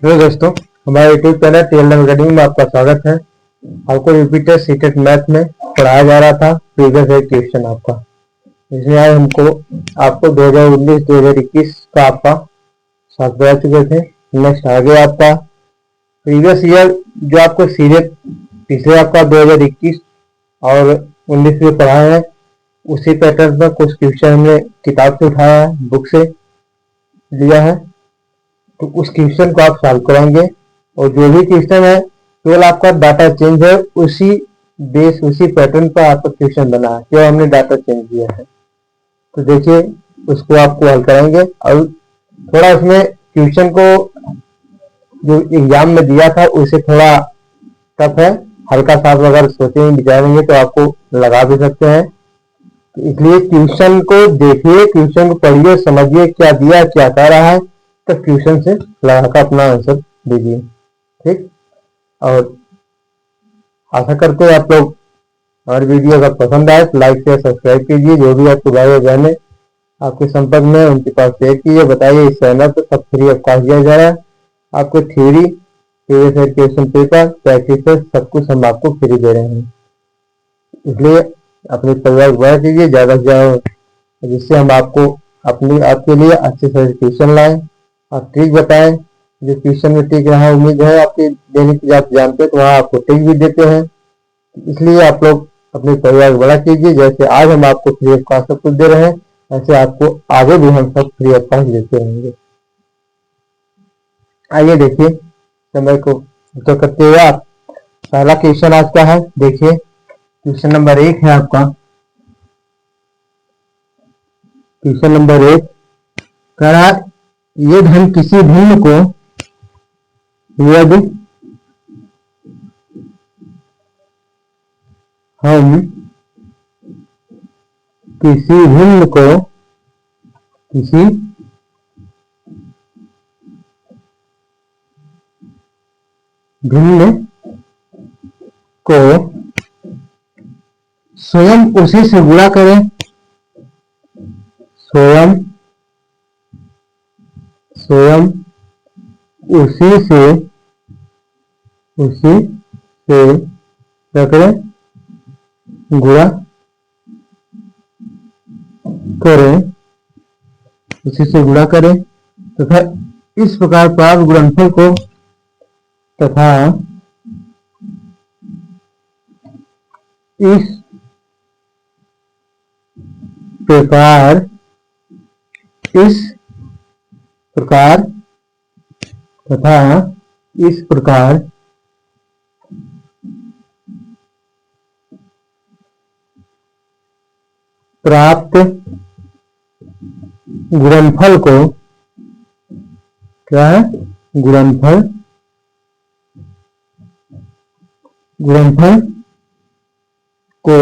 Hello दोस्तों, हमारे YouTube channel TLM academy में आपका स्वागत है। आपको रिपीटेड सीटेट मैथ में पढ़ाया जा रहा था प्रीवियस ईयर क्वेश्चन आपका। इसमें आज आपको 2019-2021 का आपका साथ बढ़ा चुके थे। नेक्स्ट आगे आपका प्रीवियस ईयर जो आपको सीरीज पिछले आपका 2021 और 19 में पढ़ा है, उसी पैटर्न पर कुछ क्वेश्चन हमने किताब से उठाया है, बुक से लिया है। तो उस क्वेश्चन को आप सॉल्व कराएंगे और जो भी क्वेश्चन है केवल आपका डाटा चेंज है, उसी पैटर्न पर आपका क्वेश्चन बना है, केवल हमने डाटा चेंज किया है। तो देखिए उसको आपको हल कराएंगे और थोड़ा उसमें क्वेश्चन को जो एग्जाम में दिया था उससे थोड़ा टफ है, हल्का सा अगर सोचेंगे विचारेंगे तो आपको लगा भी सकते हैं। तो इसलिए क्वेश्चन को देखिए, क्वेश्चन को पढ़िए, समझिए क्या दिया क्या कह रहा है, तो क्वेश्चन से लगाकर अपना आंसर दीजिए। ठीक, और आशा करते हैं आप लोग हमारी वीडियो अगर पसंद आए तो लाइक शेयर सब्सक्राइब कीजिए। जो भी आपके भाई और बहन आपके संपर्क में उनके पास शेयर कीजिए। बताइए इस चैनल पर सब फ्री ऑफ कॉस्ट दिया जा रहा है। आपको थ्योरी, क्वेश्चन पेपर, प्रैक्टिस सब कुछ हम आपको फ्री दे रहे हैं। इसलिए अपने परिवार को बड़ा कीजिए ज़्यादा से ज़्यादा, जिससे हम आपके लिए अच्छे से क्वेश्चन लाएं। आप ट्रिक बताएं, जो क्वेश्चन में ट्रिक रहा उम्मीद है आपके देने की, आप जानते हैं तो वहाँ आपको ट्रिक भी देते हैं। इसलिए आप लोग अपने परिवार को बड़ा कीजिए। जैसे आज हम आपको फ्री ऑफ कॉस्ट सब कुछ दे रहे हैं, ऐसे आपको आगे भी हम सब फ्री ऑफ कॉस्ट देते रहेंगे। आइए देखिए समय को तो करते हुए आप पहला क्वेश्चन आज का है। देखिए क्वेश्चन नंबर 1 है आपका। क्वेश्चन नंबर 1 कह रहा है, ये धन किसी भिन्न को यदि हम किसी भिन्न को स्वयं उसी से गुणा करें, स्वयं उसी से क्या करें, गुणा करें, उसी से गुणा करें तथा इस प्रकार प्राप्त गुणनफल को तथा इस प्रकार प्राप्त गुणनफल को क्या है, गुणनफल को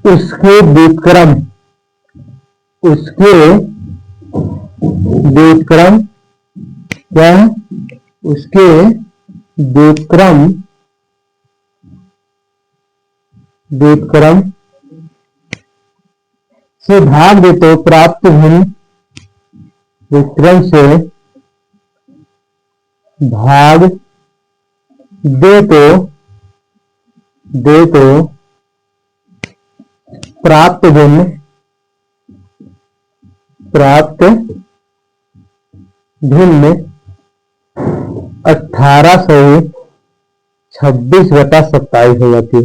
उसके व्युत्क्रम क्या है, उसके व्युत्क्रम से भाग दे तो प्राप्त भिन्न व्युत्क्रम से भाग दे तो प्राप्त भिन्न 1826/27 हो जाती है।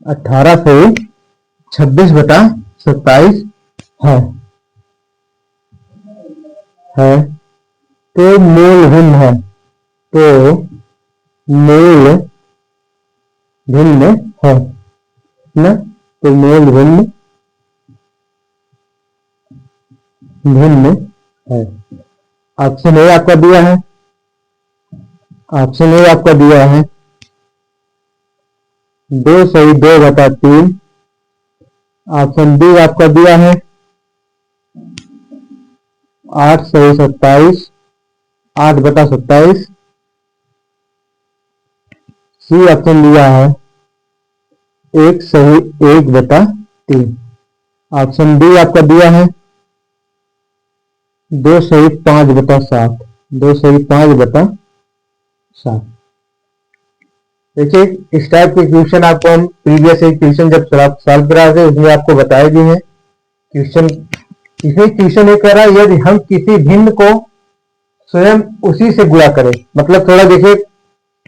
1826/27 है तो मूल भिन्न है, ना, तो मूल भिन्न है। ऑप्शन ए आपका दिया है, 2 सही 2/3। ऑप्शन बी आपका दिया है 8 सही 27, 8/27। सी ऑप्शन दिया है 1 सही 1/3। ऑप्शन डी आपका दिया है 2/5/7, 2/5/7। देखिए इस टाइप के क्वेश्चन आपको हम प्रीवियस क्वेश्चन जब सॉल्व करा थे उसमें आपको बताए भी हैं। क्वेश्चन इसमें क्वेश्चन ये कह रहा है यदि हम किसी भिन्न को स्वयं उसी से गुणा करें, मतलब थोड़ा देखिए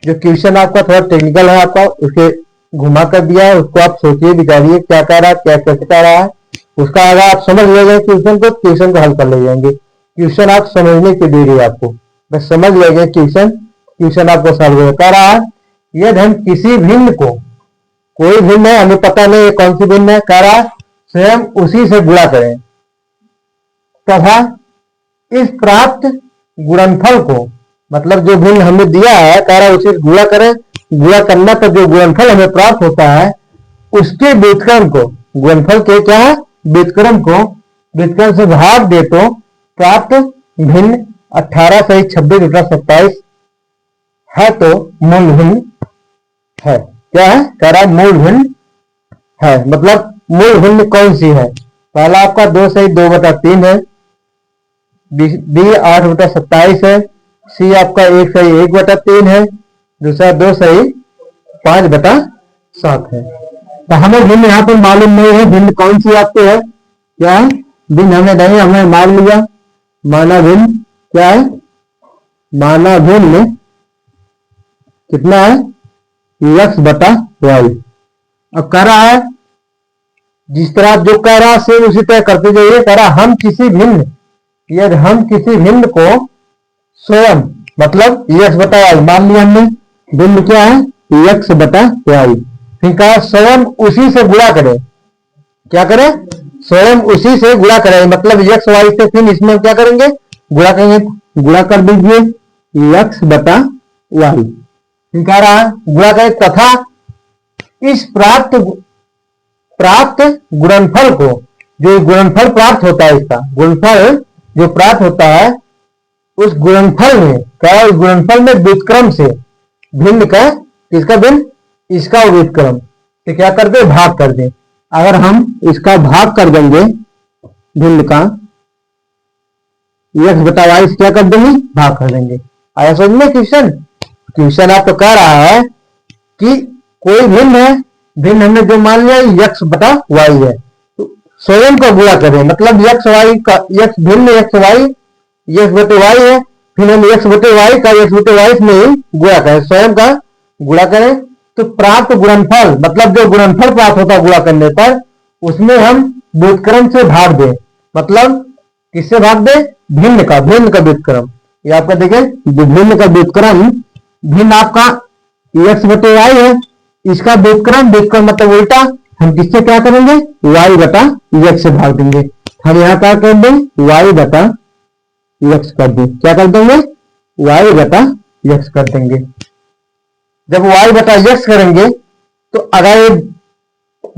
जो क्वेश्चन आपका थोड़ा टेक्निकल है, आपका उसके घुमा कर दिया है, उसको आप सोचिए विचारिए क्या कह रहा है, क्या कैसे कह रहा है। उसका अगर आप समझ ले गए क्वेश्चन को, क्वेश्चन को हल कर ले जाएंगे। क्वेश्चन आप समझने की देरी है आपको, बस समझ ले गए क्वेश्चन आपको सॉल्व कर रहा है। यदि हम किसी भिन्न को, कोई भिन्न है हमें पता नहीं है कौन सी भिन्न है, कह रहा स्वयं उसी से गुणा करें तथा इस प्राप्त गुणनफल को, मतलब जो भिन्न हमें दिया है कह रहा उसी से गुणा करें, गुणा करना तो जो गुणनफल हमें प्राप्त होता है उसके व्युत्क्रम को, गुणनफल के क्या है व्युत्क्रम को, व्युत्क्रम से भाग दे तो प्राप्त भिन्न 18 सही 26/27 है तो मूल भिन्न है। क्या है कह रहा मूल भिन्न है, मतलब मूल भिन्न कौन सी है। पहला आपका 2/2/3 है, बी 8/27 है, सी आपका 1/1/3 है, दूसरा 2/5/7 है। तो हमें भिन्न यहाँ पर मालूम नहीं है भिन्न कौन सी आपको है, क्या है भिन्न हमें नहीं, हमने मान लिया माना भिन्न क्या है, माना भिन्न कितना है x/y। अब कह रहा है जिस तरह जो कह रहा सेम उसी तरह करते जाइए। कह रहा हम किसी भिन्न, यदि हम किसी भिन्न को स्वयं, मतलब x/y मान लिया हमने, भिन्न क्या है x/y, फिर कहा स्वयं उसी से गुणा करें, क्या करें स्वयं उसी से गुणा करें, मतलब x/y से फिर इसमें क्या करेंगे गुणा करेंगे, गुणा कर दीजिए x/y। फिर कह रहा गुणा करें तथा इस प्राप्त गुणनफल को, जो गुणनफल प्राप्त होता है, इसका गुणनफल जो प्राप्त होता है उस गुणनफल में क्या, उस गुणनफल में व्युत्क्रम से भिन्न का, किसका भिन्न इसका व्युत्क्रम से क्या कर दे भाग कर दे। अगर हम इसका भाग कर देंगे भिन्न का x/y से क्या कर देंगे भाग कर देंगे। आया समझ में क्वेश्चन आपको कह रहा है कि कोई भिन्न है, भिन्न हमने जो मान लिया x/y है, तो स्वयं को गुणा करें, मतलब x/y का x भिन्न x/y x/y है, फिर हम x/y का x/y में गुणा करें, स्वयं का गुणा करें तो प्राप्त गुणनफल, मतलब जो गुणनफल प्राप्त होता है गुणा करने पर उसमें हम व्युत्क्रम से भाग दें, मतलब किससे भाग दें भिन्न का व्युत्क्रम। ये आपका देखें भिन्न का व्युत्क्रम, भिन्न आपका x/y है, इसका व्युत्क्रम मतलब उल्टा, हम किससे क्या करेंगे y/x से भाग देंगे। हम यहाँ क्या कर दें y/x कर दें, क्या कर देंगे y/x कर देंगे। जब y/x करेंगे तो अगर ये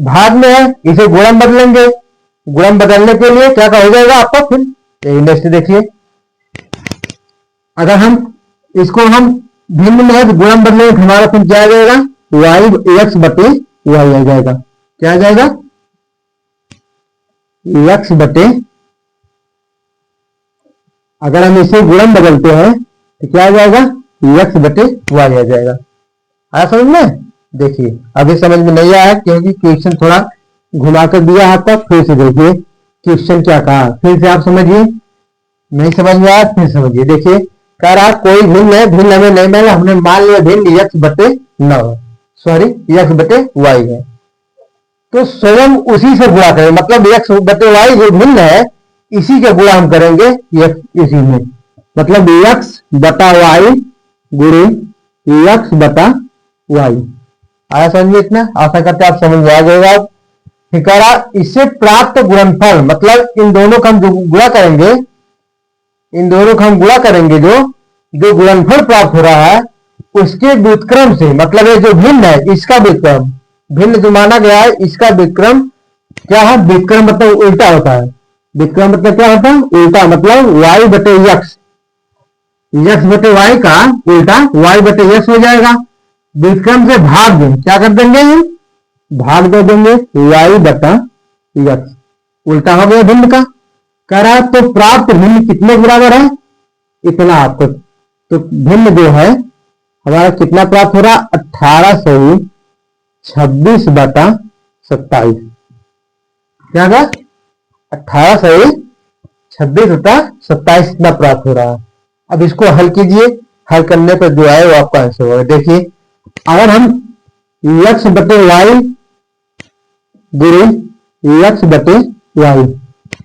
भाग में है इसे गुणन बदलेंगे, गुणन बदलने के लिए क्या हो जाएगा आपका, फिर नेक्स्ट देखिए अगर हम इसको हम भिन्न में है तो गुणन बदलेंगे, हमारा फिर क्या आ जाएगा y/y आ जाएगा, क्या आ जाएगा x/, अगर हम इसे गुणन बदलते हैं तो क्या आ जाएगा x/y आ जाएगा। आया समझ में। देखिए अभी समझ में नहीं आया क्योंकि क्वेश्चन थोड़ा घुमा कर दिया है आपका, फिर से देखिए क्वेश्चन क्या कहा, फिर से आप समझिए, नहीं समझ में आया फिर समझिए। देखिए कह रहा कोई भिन्न है, भिन्न हमें नहीं मिला, हमने मान लिया भिन्न x/9 सॉरी x/y है, तो स्वयं उसी से गुणा करें, मतलब x/y जो भिन्न है इसी के गुणा हम करेंगे इसी में, मतलब x/y गुणे x/y। आया समझ में इतना, आशा करते आप समझ में आ जाएगा। फिर कह रहा इससे प्राप्त गुणनफल, मतलब इन दोनों का हम जो गुणा करेंगे, इन दोनों का हम गुणा करेंगे, जो गुणनफल प्राप्त हो रहा है उसके व्युत्क्रम से, मतलब ये जो भिन्न है इसका व्युत्क्रम, भिन्न जो माना गया है इसका व्युत्क्रम क्या है, व्युत्क्रम मतलब उल्टा होता है, व्युत्क्रम मतलब क्या होता है उल्टा, मतलब y/x, x/y का उल्टा y/x हो जाएगा। व्युत्क्रम से भाग दें, क्या कर देंगे भाग दे देंगे y/x, उल्टा हो गया भिन्न का। करा तो प्राप्त भिन्न कितने के बराबर है, इतना आपको। तो भिन्न जो है हमारा कितना प्राप्त हो रहा, 1826/27। क्या था, 1826/27 इतना प्राप्त हो रहा है। अब इसको हल कीजिए, हल करने पर जो आए वो आपका आंसर होगा। देखिए अगर हम x बटे वाई गुणे x बटे वाई,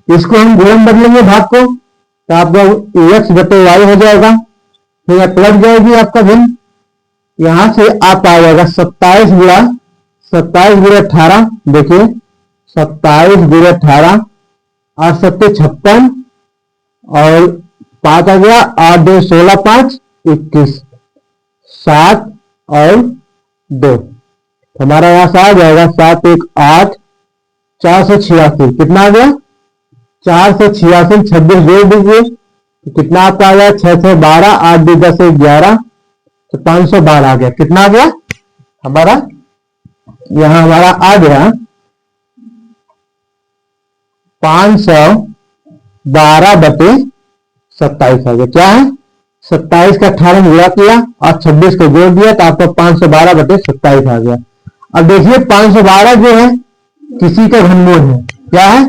इसको हम गुणन बदलेंगे भाग को, तो आपका x बटे वाई हो जाएगा, फिर पलट जाएगी आपका भिन्न, यहां से आप आ जाएगा 27 गुणा 18। देखिए 27 गुणा 18, 8×7 = 56 और 5 आ गया, 8×2 = 16, 5 = 21, 7 और 2 हमारा यहां से आ जाएगा 7 × 1 = 8, 486। कितना आ गया, 486, 26 जोड़ दीजिए तो कितना आपका आ गया, 6 6 12, 8 2 10 1 11, तो 512 आ गया। कितना आ गया हमारा, यहां हमारा आ गया 512/27 आ गया। क्या है, 27 का 18 में गुणा किया और 26 को जोड़ दिया तो आपको 512/27 आ गया। अब देखिए 512 जो है किसी का घनमूल है। क्या है,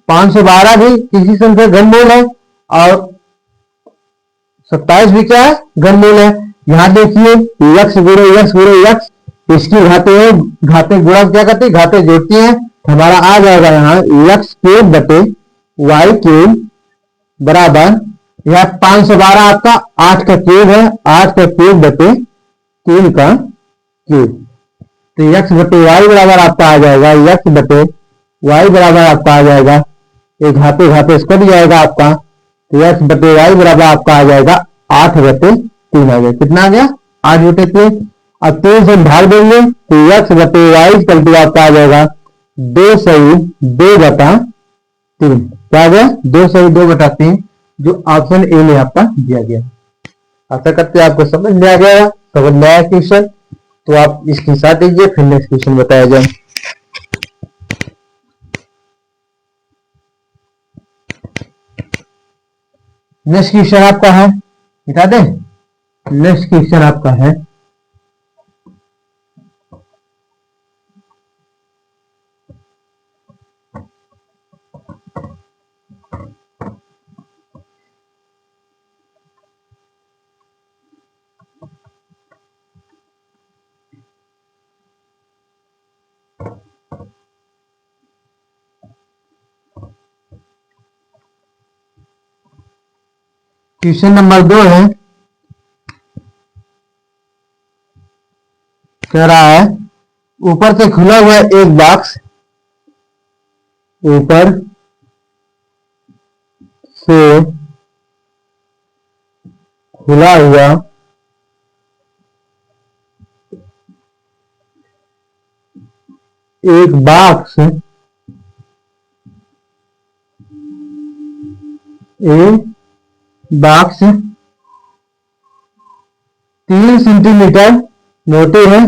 512 भी किसी संख्या का घनमूल है और 27 भी क्या है, घनमूल है। यहां देखिए यक्स गुणे यक्स गुणे यक्स, इसकी घाते है, घाते गुणा क्या करती है, घाते जोड़ती है। हमारा आ जाएगा यहाँ x³ / y³ बराबर, यह 512 आपका 8 का क्यूब है, 8 का क्यूब बटे 3 का क्यूब। तो x बटे वाई बराबर आपका आ जाएगा, x बटे वाई बराबर आपका आ जाएगा, एक घाते घाते इसको भी जाएगा आपका, तो x बटे वाई बराबर आपका आ जाएगा 8/3 आ गया। कितना आ गया, 8/3। अब 3 से भाग देंगे तो x बटे वाई कल्टू आपका आ जाएगा 2/2/3। क्या आ गया, 2/2/3, जो ऑप्शन ए में आपका दिया गया। आशा करते हैं आपको समझ में आ गया, समझ में आया क्वेश्चन, तो आप इसके साथ दीजिए, फिर नेक्स्ट क्वेश्चन बताया जाए। नेक्स्ट क्वेश्चन आपका है, बता दें, नेक्स्ट क्वेश्चन आपका है, क्वेश्चन नंबर 2 है, कह रहा है ऊपर से खुला हुआ एक बॉक्स, ऊपर से खुला हुआ एक बॉक्स, एक बॉक्स 3 सेंटीमीटर मोटी है,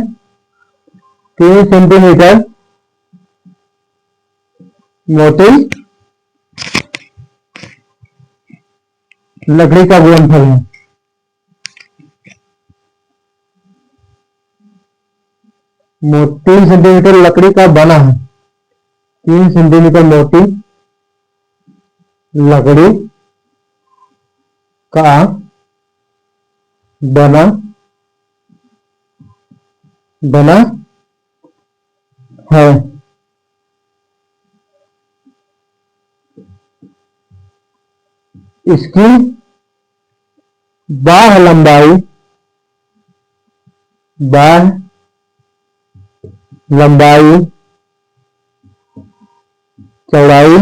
3 सेंटीमीटर मोटी लकड़ी का गुणनफल है। 3 सेंटीमीटर लकड़ी का बना है, 3 सेंटीमीटर मोटी लकड़ी का बना बना है। इसकी बाह्य लंबाई, बाह्य लंबाई, चौड़ाई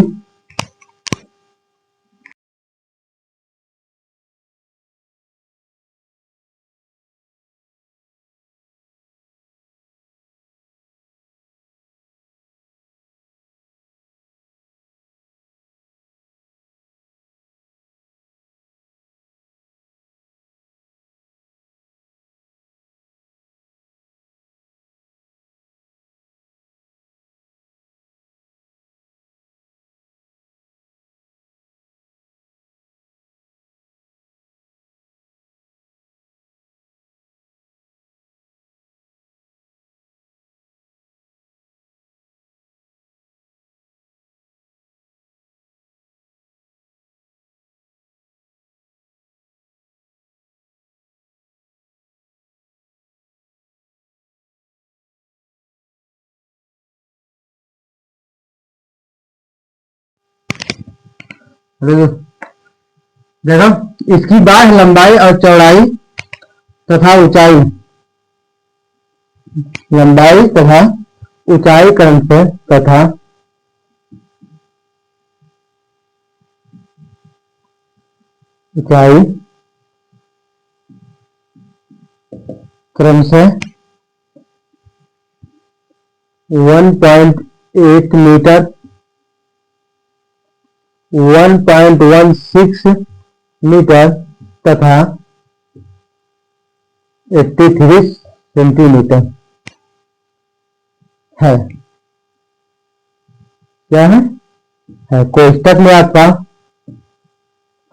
देखो इसकी बाह्य लंबाई और चौड़ाई तथा ऊंचाई, लंबाई तथा ऊंचाई क्रम से तथा ऊंचाई क्रम से 1.8 मीटर, 1.16 मीटर तथा 83 सेंटीमीटर है। क्या है कोष्टक में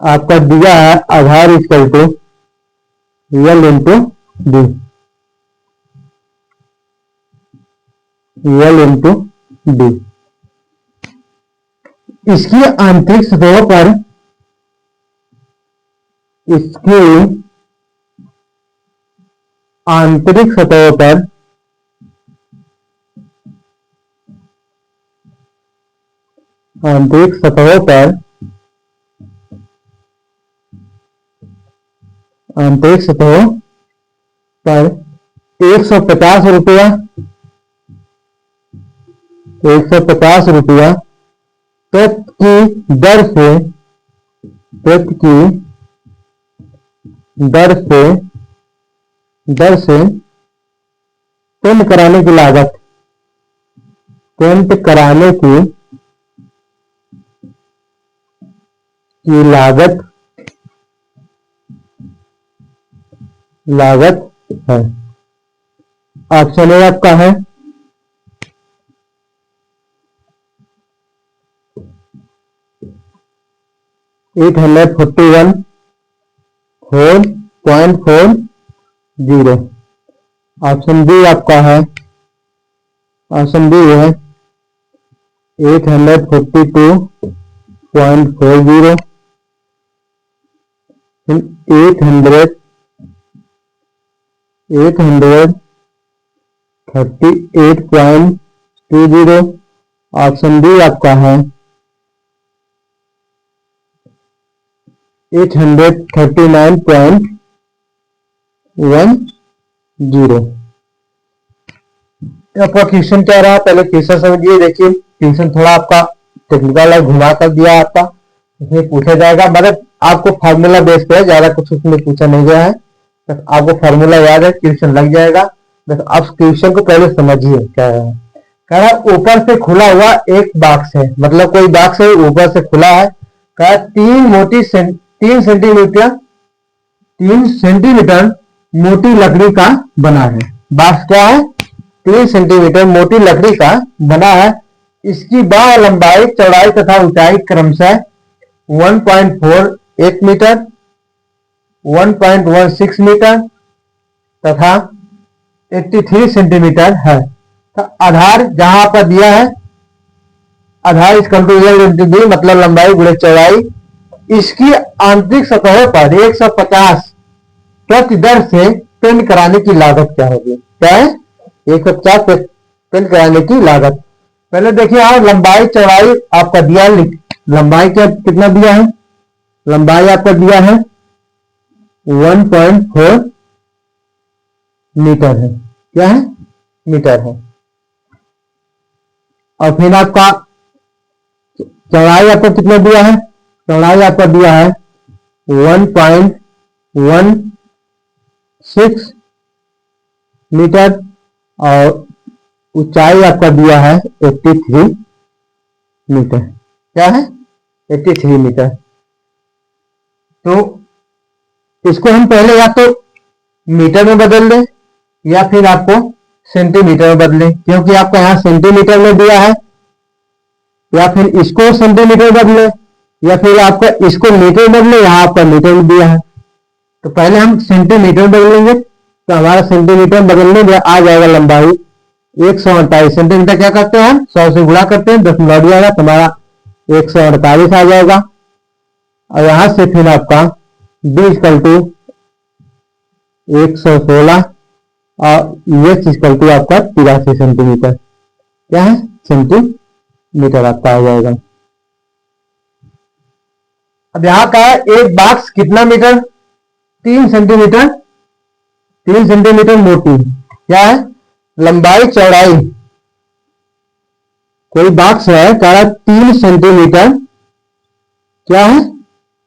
आपका दिया है आधार equal to L into D, L into D. इसकी आंतरिक सतहों पर इसकी आंतरिक सतहों पर आंतरिक सतहों पर 150 रुपया 150 रुपया प्रति दर से पेंट कराने की लागत, पेंट कराने की लागत है। ऑप्शन ए आपका है 841.40। ऑप्शन बी आपका है, ऑप्शन बी है 842.40, 838.20। ऑप्शन डी आपका है 839.10। आपका क्वेश्चन क्या रहा, पहले क्वेश्चन समझिए। देखिए क्वेश्चन थोड़ा आपका टेक्निकल है, घुमा कर दिया आपका। इसमें पूछा जाएगा, मतलब आपको फार्मूला बेस पे, ज्यादा कुछ उसमें पूछा नहीं गया है, बस आपको फार्मूला याद है, क्वेश्चन लग जाएगा। बस आप क्वेश्चन को पहले समझिए क्या है। कह रहा ऊपर से खुला हुआ एक बॉक्स है, मतलब कोई बॉक्स है ऊपर से खुला है। कह 3 सेंटीमीटर मोटी लकड़ी का बना है। बॉक्स क्या है? 3 सेंटीमीटर मोटी लकड़ी का बना है। इसकी बाह्य लंबाई, चौड़ाई तथा ऊंचाई क्रमशः 1.48 मीटर, 1.16 मीटर तथा 83 सेंटीमीटर है। तो आधार जहां पर दिया है, आधार इसका मतलब लंबाई गुणे चौड़ाई। इसकी आंतरिक सतहों पर 150 प्रति दर से पेंट कराने की लागत क्या होगी? क्या है? 150 पेंट कराने की लागत। पहले देखिए यहाँ लंबाई चौड़ाई आपका दिया है, लंबाई क्या कितना दिया है? लंबाई आपका दिया है 1.4 मीटर है। क्या है? मीटर है। और फिर आपका चौड़ाई आपको कितना दिया है? चौड़ाई आपका दिया है 1.16 मीटर और ऊंचाई आपका दिया है 83 मीटर। क्या है? 83 मीटर। तो इसको हम पहले या तो मीटर में बदल दें या फिर आपको सेंटीमीटर में बदलें, क्योंकि आपका यहाँ सेंटीमीटर में दिया है। या फिर इसको सेंटीमीटर बदले या फिर आपका इसको मीटर बदले, यहाँ आपका मीटर में दिया है। तो पहले हम सेंटीमीटर बदलेंगे, तो हमारा सेंटीमीटर बदलने में आ जाएगा लंबाई 148 सेंटीमीटर। क्या करते हैं हम 100 से गुणा करते हैं, 10 लौट जाएगा, तुम्हारा 148 आ जाएगा। और यहां से फिर आपका b इक्वल टू 116 और h इक्वल टू आपका 83 सेंटीमीटर। क्या है? सेंटीमीटर आपका आ जाएगा। अब यहां का है एक बॉक्स कितना मीटर, 3 सेंटीमीटर, 3 सेंटीमीटर मोटी, क्या है लंबाई चौड़ाई, कोई बॉक्स है कह रहा 3 सेंटीमीटर, क्या है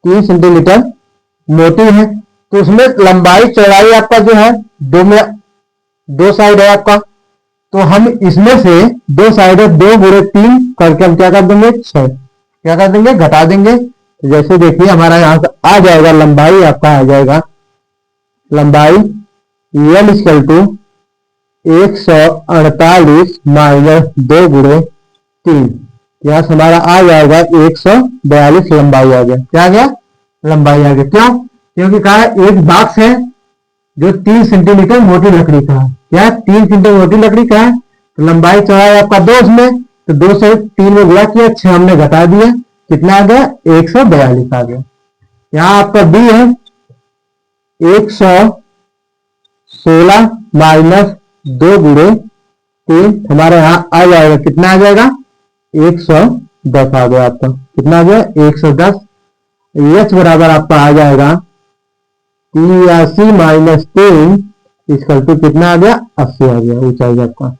3 सेंटीमीटर मोटी है, तो उसमें लंबाई चौड़ाई आपका जो है दो साइड है आपका, तो हम इसमें से दो साइड है 2 गुणे 3 करके हम क्या कर देंगे 6, क्या कर देंगे घटा देंगे। तो जैसे देखिए हमारा यहां से आ जाएगा लंबाई आपका आ जाएगा लंबाई एल इक्वल टू 148 माइनस 2 गुणे 3, यहां से हमारा आ जाएगा 142 लंबाई आ गया, क्या आ गया लंबाई आ गया। क्यों, क्योंकि कहा है एक बॉक्स है जो 3 सेंटीमीटर मोटी लकड़ी का है, क्या 3 सेंटीमीटर मोटी लकड़ी का है, तो लंबाई चौड़ाई आपका 2 उसमें, तो 2 से 3 में गुणा किया 6 हमने घटा दिया, कितना आ गया 142 आ गया। यहाँ आपका बी है 116 माइनस 2 गुणे 3, हमारे यहाँ आ जाएगा कितना आ जाएगा 110 आ गया आपका, कितना आ गया 110। एच बराबर आपका आ जाएगा 83 माइनस 3 इक्वल टू कितना आ गया 80 आ गया ऊंचाई आपका।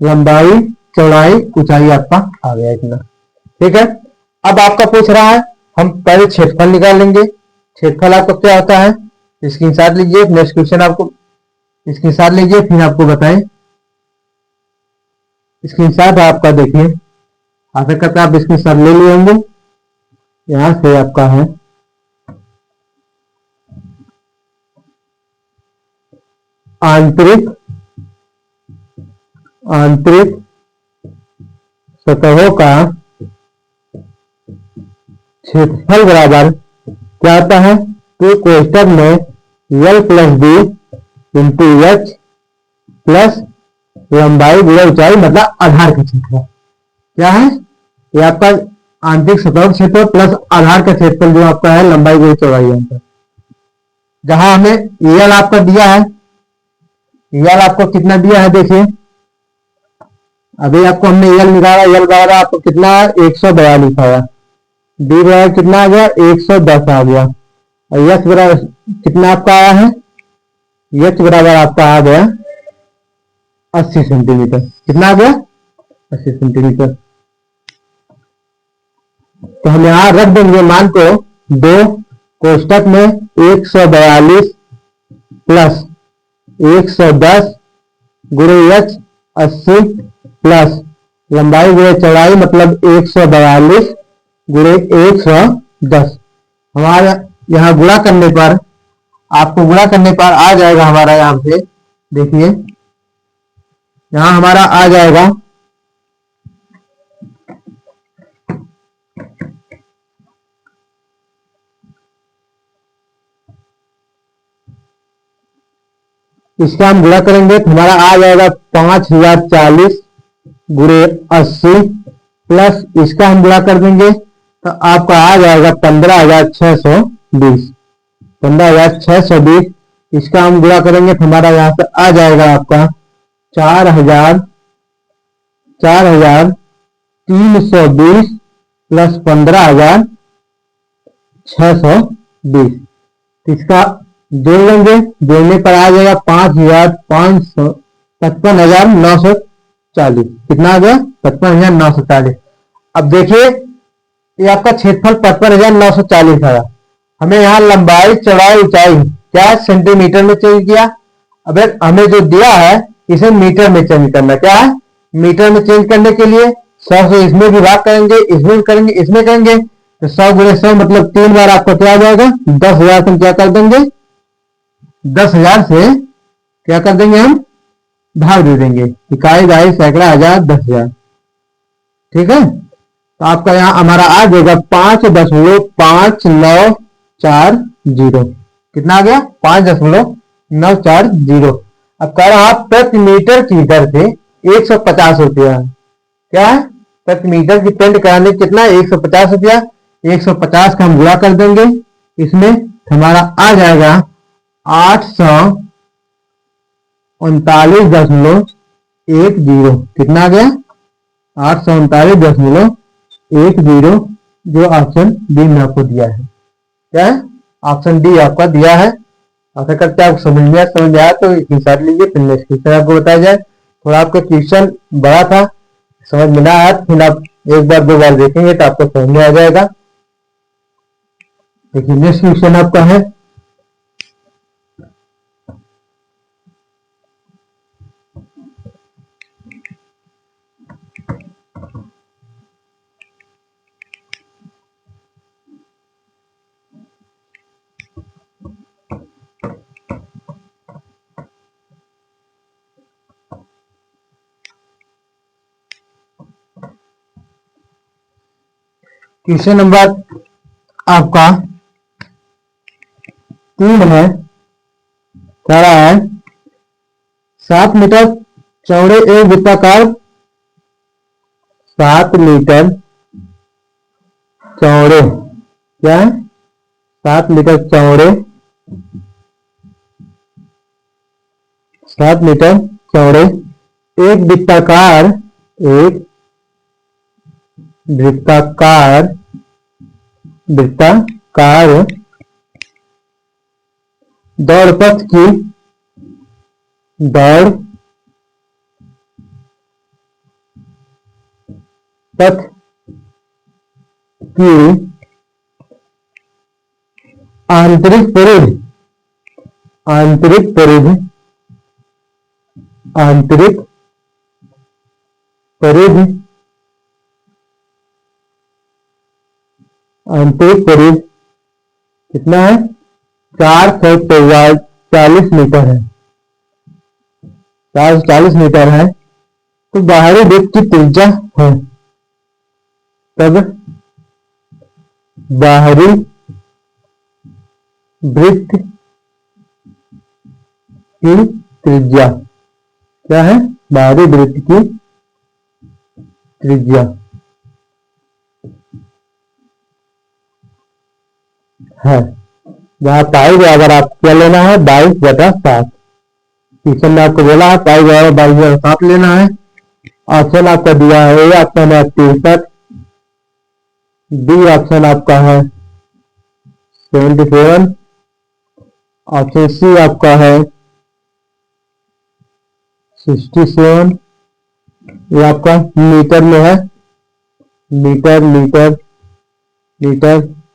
लंबाई चौड़ाई ऊंचाई आपका आ गया इतना, ठीक है। अब आपका पूछ रहा है हम पहले क्षेत्रफल निकाल लेंगे, क्षेत्रफल आपका क्या होता है, स्क्रीनशॉट लीजिए, नेक्स्ट क्वेश्चन आपको स्क्रीनशॉट लीजिए फिर आपको बताएं। स्क्रीनशॉट आपका देखिए आशा करता आप स्क्रीनशॉट ले लिए होंगे, यहां से आपका है आंतरिक सतहों का क्षेत्रफल बराबर क्या आता है, तो कोष्टक में L plus B into H plus लंबाई गुणा ऊंचाई मतलब आधार का क्षेत्रफल, क्या है ये आपका आंतरिक सतह का क्षेत्र प्लस आधार का क्षेत्रफल जो आपका है लंबाई गुणा चौड़ाई यहाँ पर। जहां हमें एल आपका दिया है, एल आपको कितना दिया है देखिए, अभी आपको हमने एल निकाला, एल बराबर आपको कितना 142 आया, डी बराबर कितना आ गया 110 आ गया, और एच बराबर कितना आपका आया है, एच बराबर आपका आ गया 80 सेंटीमीटर, कितना आ गया 80 सेंटीमीटर। तो हम यहां रख देंगे मान को 2 कोष्टक में 142 प्लस 110 गुणे एच 80 प्लस लंबाई गुणे चौड़ाई मतलब 142 गुणे 110, हमारा यहाँ गुणा करने पर आपको गुणा करने पर आ जाएगा हमारा यहाँ से देखिए यहाँ हमारा आ जाएगा इसका हम गुणा करेंगे तो हमारा आ जाएगा 5040 गुणे 80 प्लस इसका हम गुणा कर देंगे तो आपका आ जाएगा 15620, 15620, इसका हम गुणा करेंगे तो हमारा यहाँ से आ जाएगा आपका 4320 प्लस 15620, इसका जोड़ लेंगे, जोड़ने पर आ जाएगा 55,940, कितना आ गया 55,940। अब देखिए ये आपका क्षेत्रफल 55,940 आया, हमें यहाँ लंबाई चौड़ाई ऊंचाई क्या सेंटीमीटर में चेंज किया, अब हमें जो दिया है इसे मीटर में चेंज करना, क्या है मीटर में चेंज करने के लिए 100 से इसमें भी भाग करेंगे, इसमें करेंगे, इसमें करेंगे, तो 100 गुणे 100 मतलब 3 बार आपको क्या आ जाएगा 10,000 से हम क्या कर देंगे 10,000 से क्या कर देंगे हम भाग दे देंगे, इकाई दहाई सैकड़ा हजार 10,000, ठीक है। तो आपका यहाँ हमारा आ जाएगा 5.5940, कितना आ गया 5.940। अब कह रहा प्रति मीटर की दर से 150 रुपया, क्या है प्रति मीटर की पेंट कराने कितना 150 रुपया, 150 का हम गुणा कर देंगे इसमें हमारा आ जाएगा 839.10, कितना आ गया 839.10 जो ऑप्शन डी में आपको दिया है। क्या है? ऑप्शन डी आपका दिया है। आशा करते हैं आपको समझ में आया तो इंसाइट लीजिए, फिर नेक्स्ट क्वेश्चन आपको बताया जाए। थोड़ा आपका क्वेश्चन बड़ा था, समझ में ना आया, फिर आप एक बार दो बार देखेंगे तो आपको समझ में आ जाएगा। देखिए नेक्स्ट क्वेश्चन आपका है, क्वेश्चन नंबर आपका 3 है। कह रहा है 7 मीटर चौड़े एक वृत्ताकार 7 मीटर चौड़े, क्या है? 7 मीटर चौड़े, 7 मीटर चौड़े एक वृत्ताकार दौड़ पथ की आंतरिक परिधि कितना है? 440 मीटर है। 440 मीटर है तो बाहरी वृत्त की त्रिज्या है, तब बाहरी वृत्त की त्रिज्या क्या है? बाहरी वृत्त की त्रिज्या है, जहां पाई बराबर आपको क्या लेना है? 22/7। क्वेश्चन में आपको बोला है पाई बराबर 22/7 लेना है। ऑप्शन आपका दिया है, ए ऑप्शन है 63, बी ऑप्शन आपका है 77, ऑप्शन सी आपका है 67। ये आपका मीटर में है, मीटर।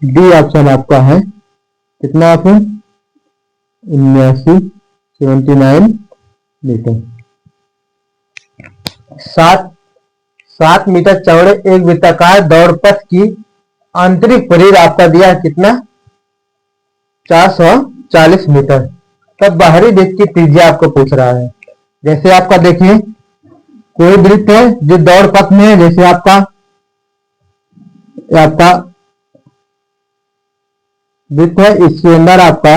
डी ऑप्शन आपका है कितना? Option 79 metre. 7 मीटर चौड़े एक वृत्ताकार दौड़ पथ की आंतरिक परिधि आपका दिया है कितना? 440 मीटर। तब बाहरी वृत्त की त्रिज्या आपको पूछ रहा है। जैसे आपका देखिए कोई वृत्त है जो दौड़ पथ में है, जैसे आपका वृत्त है, इसके अंदर आपका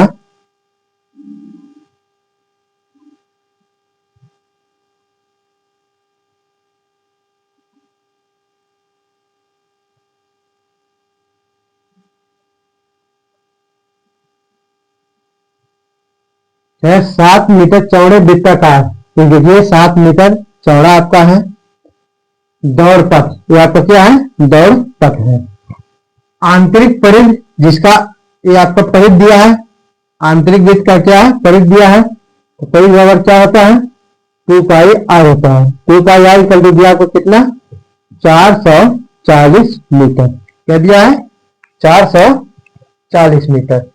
है 7 मीटर चौड़े वृत्ताकार। तो देखिए 7 मीटर चौड़ा आपका है दौड़ पथ, ये आपका क्या है? दौड़ पथ है। आंतरिक परिधि जिसका ये आपका परिधि दिया है, आंतरिक वृत्त का क्या है? परिधि दिया है। तो परिधि बराबर क्या होता है? 2πr होता है। 2πr इक्वल टू दिया आपको कितना? 440 मीटर। क्या दिया है? 440 मीटर।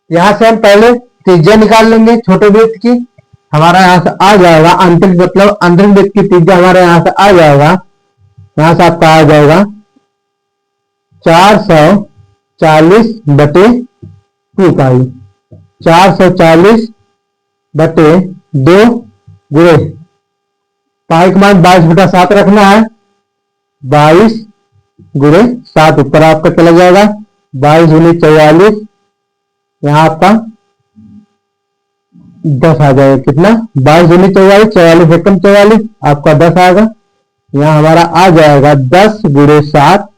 यहां से हम पहले त्रिज्या निकाल लेंगे छोटे वृत्त की, हमारा यहां से आ जाएगा आंतरिक, मतलब आंतरिक वृत्त की त्रिज्या हमारे यहां से आ जाएगा, यहां से आपका आ जाएगा 440/2π। 440/2 गुणे पाई का मान 22/7 रखना है। 22 गुणे 7 ऊपर आपका चला जाएगा, 22 गुणे 44, यहाँ आपका 10 आ जाएगा। कितना? 22 गुणे 44, 44 एकम 44, आपका 10 आएगा। यहाँ हमारा आ जाएगा 10 गुणे 7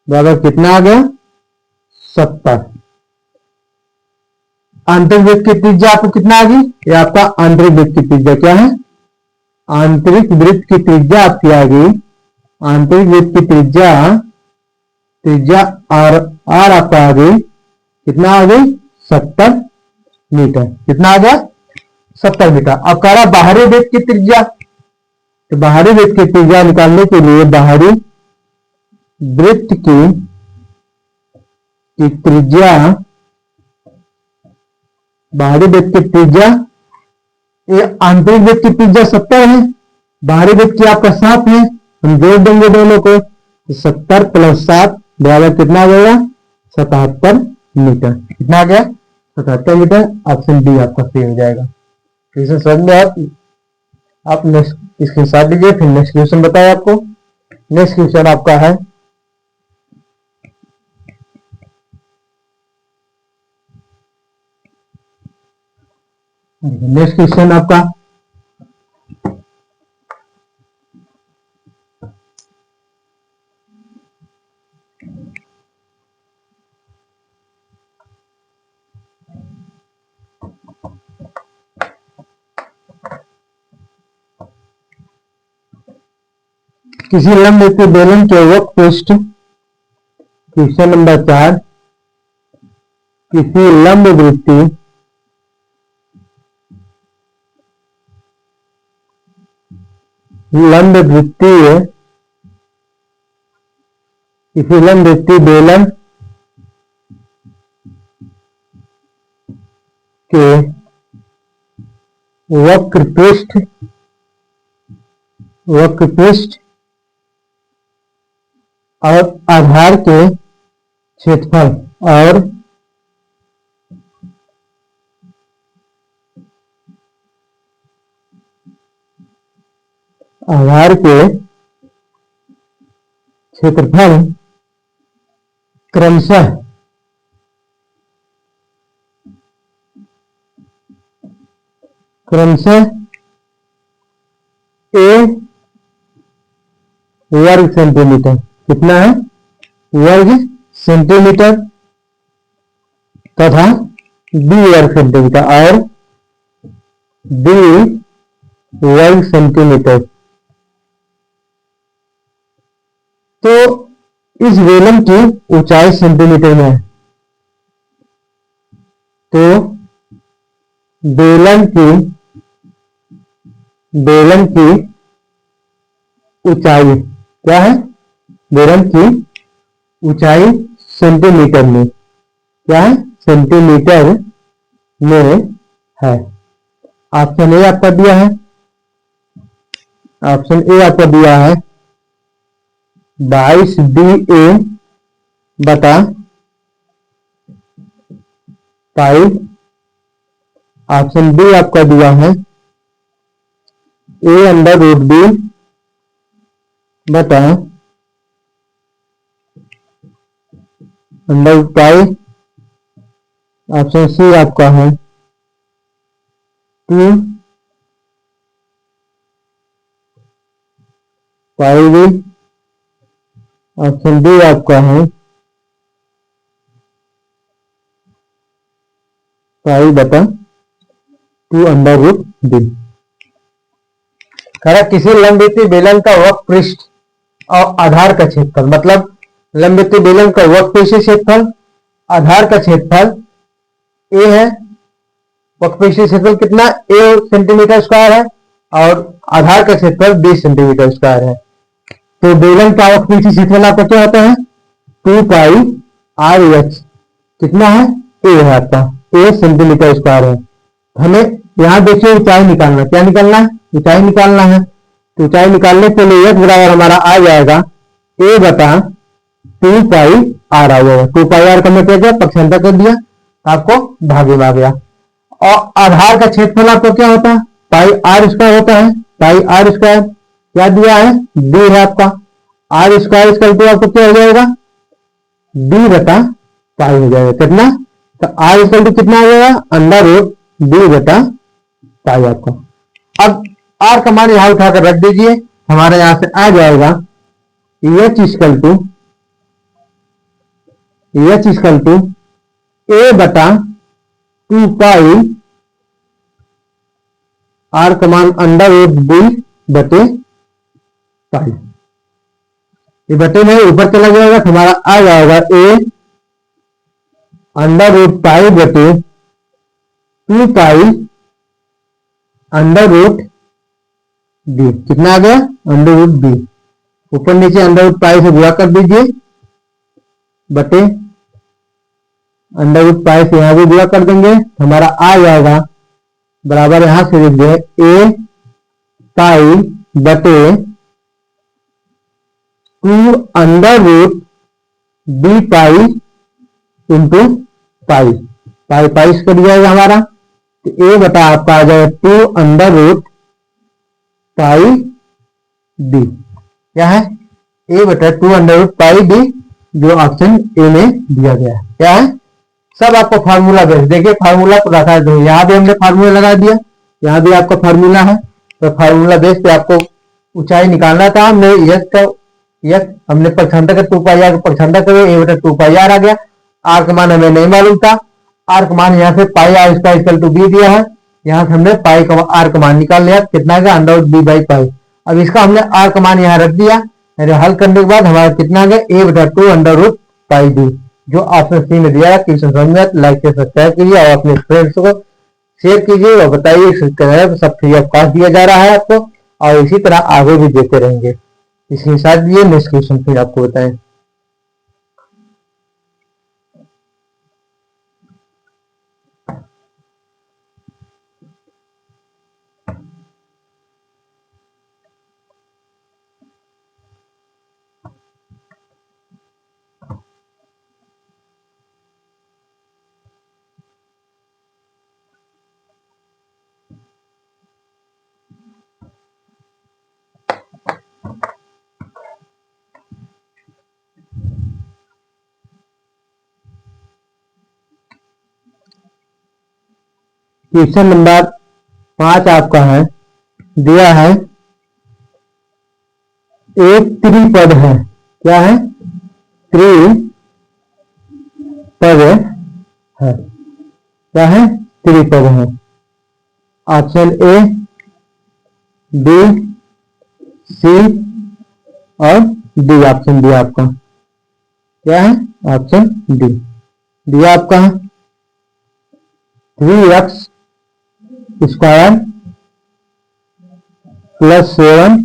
बराबर कितना आ गया? 70। आंतरिक वृत्त की त्रिज्या आपको कितना आ गई? ये आपका आंतरिक वृत्त की त्रिज्या क्या है? आंतरिक वृत्त की त्रिज्या आपकी आ गई आंतरिक वृत्त की त्रिज्या त्रिज्या आर आर आपका आ गई, कितना आ गई 70 मीटर। कितना आ गया 70 मीटर। अब कह रहा बाहरी वृत्त की त्रिज्या, तो बाहरी वृत्त की त्रिज्या निकालने के लिए बाहरी वृत्त की त्रिज्या, बाहरी वृत्त की त्रिज्या, ये आंतरिक वृत्त की त्रिज्या 70 है, बाहरी वृत्त की आपका 7 है, हम जोड़ देंगे दोनों को, 70 + 7 बराबर कितना आ जाएगा 77 मीटर। कितना आ गया 77 मीटर। ऑप्शन डी आपका सही हो जाएगा। इसे समझ में आप नेक्स्ट इसके साथ लीजिए, फिर नेक्स्ट क्वेश्चन बताए आपको। नेक्स्ट क्वेश्चन आपका है नेक्स्ट क्वेश्चन आपका किसी लंब वृत्तीय बेलन के वक्र पृष्ठ, क्वेश्चन नंबर 4, किसी लंब वृत्तीय किसी लंब वृत्तीय बेलन के वक्र पृष्ठ और आधार के क्षेत्रफल और आधार के क्षेत्रफल क्रमशः a वर्ग सेंटीमीटर, कितना है वर्ग सेंटीमीटर, तथा b वर्ग सेंटीमीटर और b वर्ग सेंटीमीटर। तो इस बेलन की ऊंचाई सेंटीमीटर में है, तो बेलन की ऊंचाई क्या है, बेलन की ऊंचाई सेंटीमीटर में, क्या है सेंटीमीटर में है। ऑप्शन ए आपका दिया है, ऑप्शन ए आपका दिया है 22 DA बटा पाई। ऑप्शन बी आपका दिया है a√b बटा √पाई। ऑप्शन सी आपका है 2 पाई b। ऑप्शन डी आपका है पाई बटा 2√b। खरा किसी लंबवृत्तीय बेलन का वक्र पृष्ठ और आधार का क्षेत्रफल, मतलब लंबवृत्तीय बेलन का वक्र पृष्ठ क्षेत्रफल, आधार का क्षेत्रफल a है, वक्र पृष्ठ क्षेत्रफल कितना a सेंटीमीटर स्क्वायर है और आधार का क्षेत्रफल 20 सेंटीमीटर स्क्वायर है। तो बेलन का वक्र पृष्ठ क्षेत्रफल आपका क्या होता है 2 पाई RH, कितना है a है आपका, a सेंटीमीटर स्क्वायर है। हमें यहाँ देखिए ऊंचाई निकालना, क्या निकालना है ऊंचाई निकालना है। तो ऊंचाई निकालने के लिए x बराबर हमारा आ जाएगा a बटा 2 पाई r आ जाएगा। 2 पाई r का मतलब क्या पक्षांतर कर दिया, आपको भागे में आ गया। और आधार का क्षेत्रफल आपको क्या होता है पाई r स्क्वायर होता है, पाई r स्क्वायर क्या दिया है d है आपका, r स्क्वायर इसका आपको क्या हो जाएगा d बटा पाई हो जाएगा। कितना, तो r इक्वल टू कितना आ जाएगा √d बटा पाई आपका। अब r का मान यहां उठाकर रख दीजिए, हमारे यहां से आ जाएगा h इक्वल टू a बटा 2 पाई r का मान √d बटे पाई। ये बटे में ऊपर चला जाएगा तो हमारा आ जाएगा ए अंडर रूट पाई बटे 2 पाई अंडर रूट बी। कितना आ गया? Under root B. ऊपर नीचे अंडर रूट पाई से गुणा कर दीजिए बटे अंडर रूट पाई से यहां भी गुणा कर देंगे, हमारा आ जाएगा बराबर, यहां से लिख दें ए पाई बटे 2 under root B pi into pi. Pi pi से कट जाएगा हमारा, तो ए बटा आपका आ जाएगा 2 अंडर रूट पाई डी। क्या है? ए बटा 2 अंडर रूट पाई डी, जो ऑप्शन ए में दिया गया है। क्या है? सब आपको फार्मूला बेस देखिए, फार्मूला को रखा है, यहाँ भी हमने फार्मूला लगा दिया, यहाँ भी आपका फार्मूला है, तो फार्मूला बेस पे आपको ऊंचाई निकालना था। हमने यस का यस हमने परछंता का 2 पाई आर परछंता करो, ए बटा 2 पाई आर आ गया। आर का मान हमें नहीं मालूम था, आर का मान यहाँ से पाई आर इसका इक्वल टू बी दिया है, यहाँ से हमने पाई का आर का मान निकाल लिया, कितना है under root B by pi. अब इसका हमने आर का मान यहाँ रख दिया, हल करने के बाद हमारा कितना आ गया? ए बटा 2 अंडर रूट पाई डी, जो ऑप्शन सी में दिया है। क्वेश्चन समझ में लाइक से सब्सक्राइब कीजिए और अपने फ्रेंड्स को शेयर कीजिए और बताइए सब फ्री ऑफ कॉस्ट दिया जा रहा है आपको, और इसी तरह आगे भी देते रहेंगे। इसके साथ ये नेक्स्ट क्वेश्चन फिर आपको बताएं। क्वेश्चन नंबर 5 आपका है, दिया है एक त्रिपद है। क्या है? त्रिपद है। क्या है? त्रिपद है। ऑप्शन ए, बी, सी और डी ऑप्शन डी आपका। क्या है? Option D. डी आपका 3x square plus 7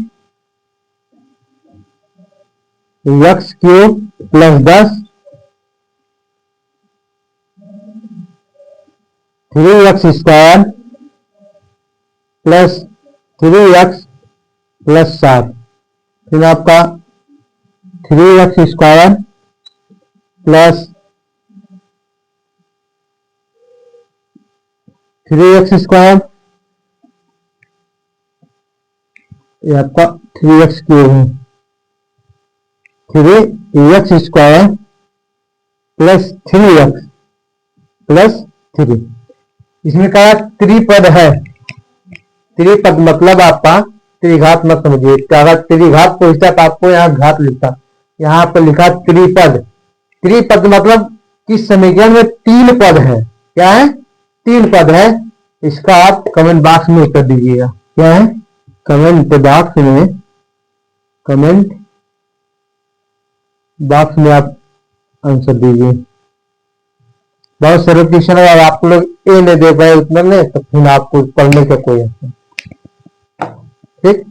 x cube plus 10 3x square plus 3x plus 7। फिर आपका 3x square plus 3x square, ये आपका 3x क्यूब है। 3x square plus 3x plus 3। इसमें कहा त्रिपद है। त्रिपद मतलब आपका त्रिघात मत समझिए, अगर त्रिघात पूछता तो आपको यहाँ घात लिखता, यहाँ पर लिखा त्रिपद। त्रिपद मतलब किस समीकरण में 3 पद है। क्या है? 3 पद है। इसका आप कमेंट बॉक्स में उत्तर दीजिएगा। क्या है? कमेंट बॉक्स में आप आंसर दीजिए। बहुत सारे क्वेश्चन अगर आप लोग ए नहीं दे पाए उत्तर में, तो फिर आपको पढ़ने का कोई ठीक।